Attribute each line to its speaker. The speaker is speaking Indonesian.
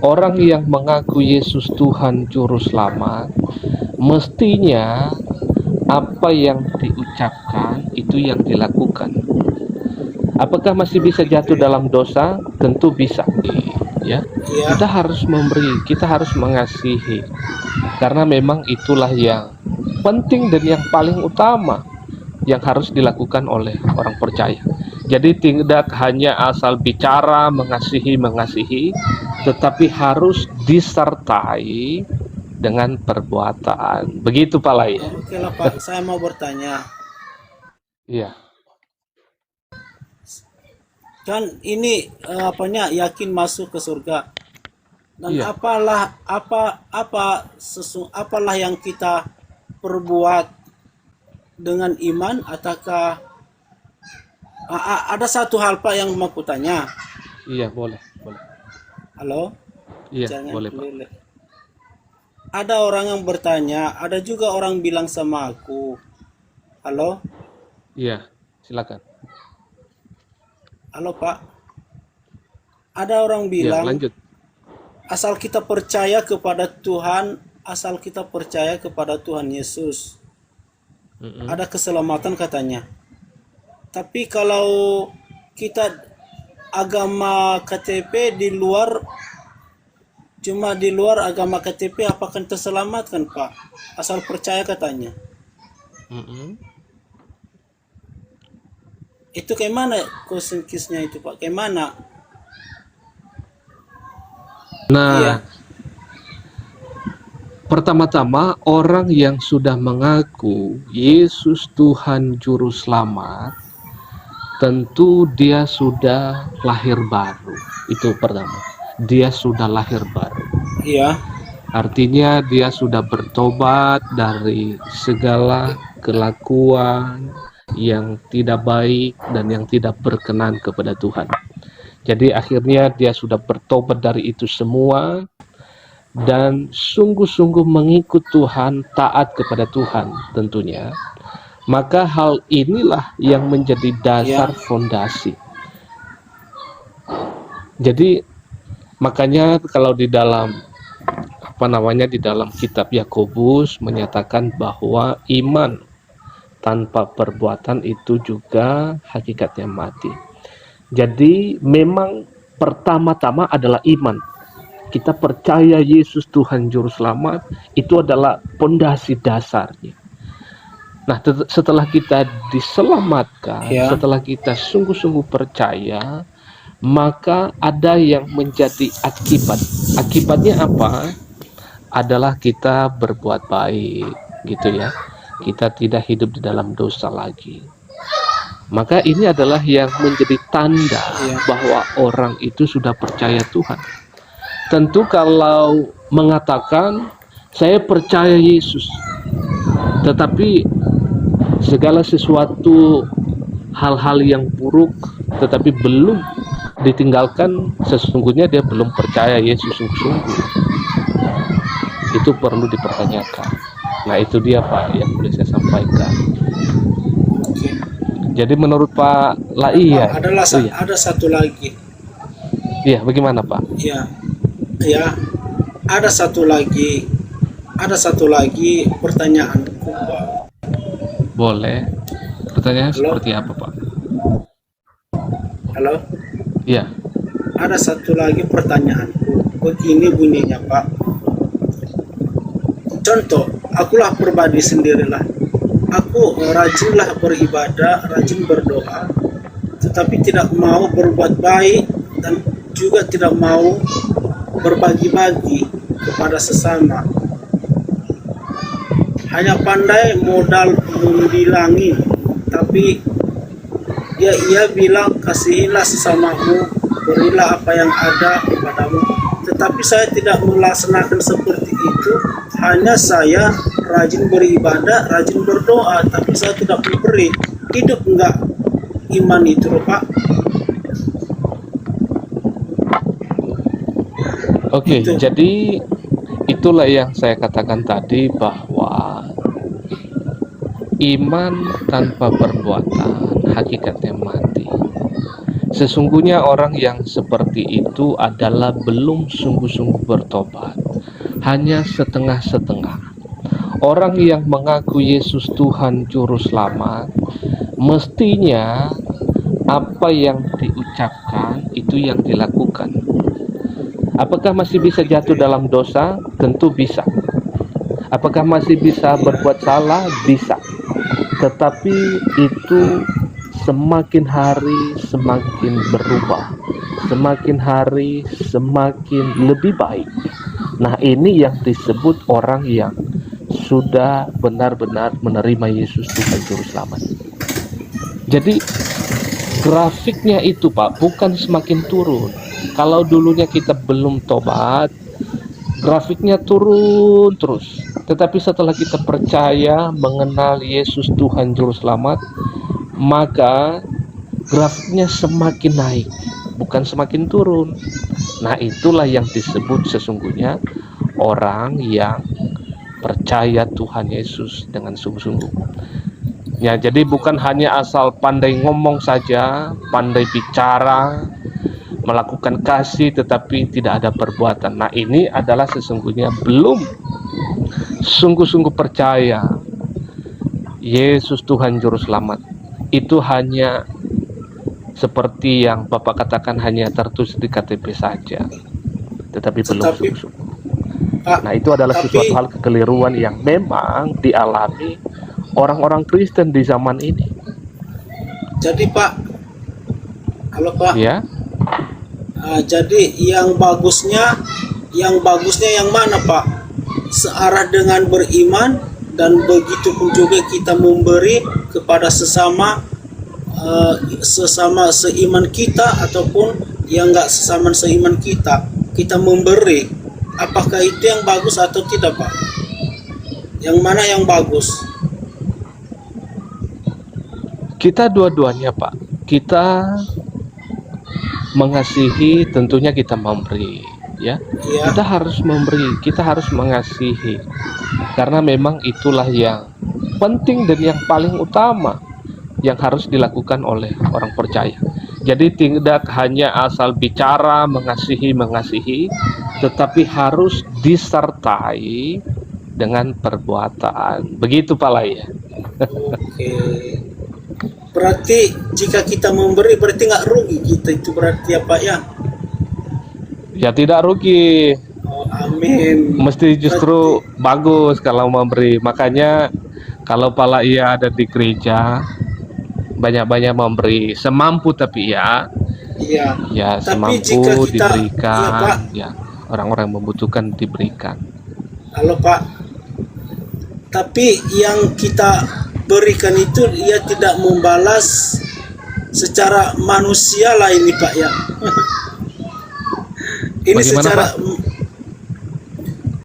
Speaker 1: orang yang mengaku Yesus Tuhan Juru Selamat, mestinya apa yang diucapkan itu yang dilakukan. Apakah masih bisa jatuh dalam dosa? Tentu bisa. Ya,
Speaker 2: Iya,
Speaker 1: kita harus memberi, kita harus mengasihi, karena memang itulah yang penting dan yang paling utama yang harus dilakukan oleh orang percaya. Jadi tidak hanya asal bicara mengasihi, tetapi harus disertai dengan perbuatan. Begitu Pak Lai.
Speaker 2: oke lah Pak. Saya mau bertanya.
Speaker 1: Iya,
Speaker 2: Kan ini apanya yakin masuk ke surga. Dan
Speaker 1: iya.
Speaker 2: apalah yang kita perbuat dengan iman ataukah ada satu hal Pak yang mau kutanya.
Speaker 1: Iya, boleh, boleh.
Speaker 2: Halo,
Speaker 1: Iya,
Speaker 2: jangan
Speaker 1: boleh Pak.
Speaker 2: kelele. Ada orang yang bertanya, ada juga orang bilang sama aku, halo,
Speaker 1: Iya, silakan.
Speaker 2: halo Pak. Ada orang
Speaker 1: Iya,
Speaker 2: bilang
Speaker 1: lanjut.
Speaker 2: asal kita percaya kepada Tuhan, asal kita percaya kepada Tuhan Yesus,
Speaker 1: Mm-mm.
Speaker 2: ada keselamatan katanya. Tapi kalau kita agama KTP di luar, cuma di luar agama KTP, apakah terselamatkan Pak? Asal percaya katanya.
Speaker 1: Mm-mm.
Speaker 2: Itu kayak mana konsekisinya itu Pak? Kayak mana?
Speaker 1: Nah,
Speaker 2: Iya,
Speaker 1: pertama-tama orang yang sudah mengaku Yesus Tuhan Juru Selamat, tentu dia sudah lahir baru. Itu pertama. Dia sudah lahir baru.
Speaker 2: iya,
Speaker 1: Artinya dia sudah bertobat dari segala kelakuan yang tidak baik dan yang tidak berkenan kepada Tuhan. Jadi akhirnya dia sudah bertobat dari itu semua dan sungguh-sungguh mengikut Tuhan, taat kepada Tuhan tentunya. Maka hal inilah yang menjadi
Speaker 2: iya,
Speaker 1: dasar fondasi. Jadi makanya kalau di dalam di dalam kitab Yakobus menyatakan bahwa iman tanpa perbuatan itu juga hakikatnya mati. Jadi memang pertama-tama adalah iman. Kita percaya Yesus Tuhan Juru Selamat, itu adalah pondasi dasarnya. Nah, setelah kita diselamatkan,
Speaker 2: iya.
Speaker 1: setelah kita sungguh-sungguh percaya, maka ada yang menjadi akibat. Akibatnya apa? Adalah kita berbuat baik, gitu ya. Kita tidak hidup di dalam dosa lagi. Maka ini adalah yang menjadi tanda
Speaker 2: Iya,
Speaker 1: bahwa orang itu sudah percaya Tuhan. Tentu kalau mengatakan saya percaya Yesus, tetapi segala sesuatu hal-hal yang buruk tetapi belum ditinggalkan, sesungguhnya dia belum percaya Yesus sungguh-sungguh. Itu perlu dipertanyakan. Nah, itu dia Pak yang boleh saya sampaikan.
Speaker 2: oke.
Speaker 1: Jadi menurut Pak
Speaker 2: Dan
Speaker 1: Lai
Speaker 2: Pak,
Speaker 1: ya, oh iya,
Speaker 2: ada satu lagi.
Speaker 1: iya bagaimana Pak?
Speaker 2: Iya, iya. Ada satu lagi. Ada satu lagi pertanyaanku Pak.
Speaker 1: Boleh. Pertanyaannya
Speaker 2: Halo,
Speaker 1: seperti apa Pak?
Speaker 2: halo.
Speaker 1: Iya,
Speaker 2: Ada satu lagi pertanyaanku. Begini bunyinya Pak. Contoh, akulah pribadi sendirilah. Aku rajinlah beribadah, rajin berdoa, tetapi tidak mau berbuat baik dan juga tidak mau berbagi-bagi kepada sesama. Hanya pandai modal membilangi, tapi ia bilang kasihilah sesamamu, berilah apa yang ada kepadamu. Tetapi saya tidak melaksanakan seperti itu. Hanya saya rajin beribadah, rajin berdoa, tapi saya tidak memberi. Hidup enggak iman itu, Pak?
Speaker 1: oke.
Speaker 2: Itu.
Speaker 1: Jadi itulah yang saya katakan tadi bahwa iman tanpa perbuatan hakikatnya mati. Sesungguhnya orang yang seperti itu adalah belum sungguh-sungguh bertobat, hanya setengah-setengah. Orang yang mengaku Yesus Tuhan Juru Selamat, mestinya apa yang diucapkan itu yang dilakukan. Apakah masih bisa jatuh dalam dosa? Tentu bisa. Apakah masih bisa berbuat salah? Bisa. Tetapi itu semakin hari semakin berubah, semakin hari semakin lebih baik. Nah, ini yang disebut orang yang sudah benar-benar menerima Yesus Tuhan Juru Selamat. Jadi grafiknya itu Pak, bukan semakin turun. Kalau dulunya kita belum tobat, grafiknya turun terus. Tetapi setelah kita percaya mengenal Yesus Tuhan Juru Selamat, maka grafiknya semakin naik, bukan semakin turun. Nah, itulah yang disebut sesungguhnya orang yang percaya Tuhan Yesus dengan sungguh-sungguh. Ya, jadi bukan hanya asal pandai ngomong saja, pandai bicara, melakukan kasih, tetapi tidak ada perbuatan. Nah, ini adalah sesungguhnya belum sungguh-sungguh percaya Yesus Tuhan Juru Selamat. Itu hanya seperti yang Bapak katakan, hanya tertulis di KTP saja, tetapi belum sungguh-sungguh. Nah, itu adalah sesuatu hal kekeliruan yang memang dialami orang-orang Kristen di zaman ini.
Speaker 2: Jadi Pak, halo Pak.
Speaker 1: Ya.
Speaker 2: Jadi yang bagusnya yang mana Pak? Searah dengan beriman, dan begitu pun juga kita memberi kepada sesama seiman kita, ataupun yang enggak sesama seiman kita memberi. Apakah itu yang bagus atau tidak Pak? Yang mana yang bagus?
Speaker 1: Kita dua-duanya Pak. Kita mengasihi, tentunya kita memberi, ya. Kita harus memberi, kita harus mengasihi. Karena memang itulah yang penting dan yang paling utama yang harus dilakukan oleh orang percaya. Jadi tidak hanya asal bicara mengasihi, tetapi harus disertai dengan perbuatan. Begitu Pak Lai ya.
Speaker 2: Oke. Berarti jika kita memberi berarti nggak rugi kita, itu berarti apa ya?
Speaker 1: Ya tidak rugi.
Speaker 2: Oh, amin.
Speaker 1: Mesti justru berarti bagus kalau memberi. Makanya kalau Pak Lai ada di gereja, banyak-banyak memberi, semampu, tapi ya
Speaker 2: tapi
Speaker 1: semampu diberikan, ya orang-orang membutuhkan diberikan.
Speaker 2: Halo Pak, tapi yang kita berikan itu ia tidak membalas secara manusia lah ini Pak ya. Ini bagaimana, secara Pak?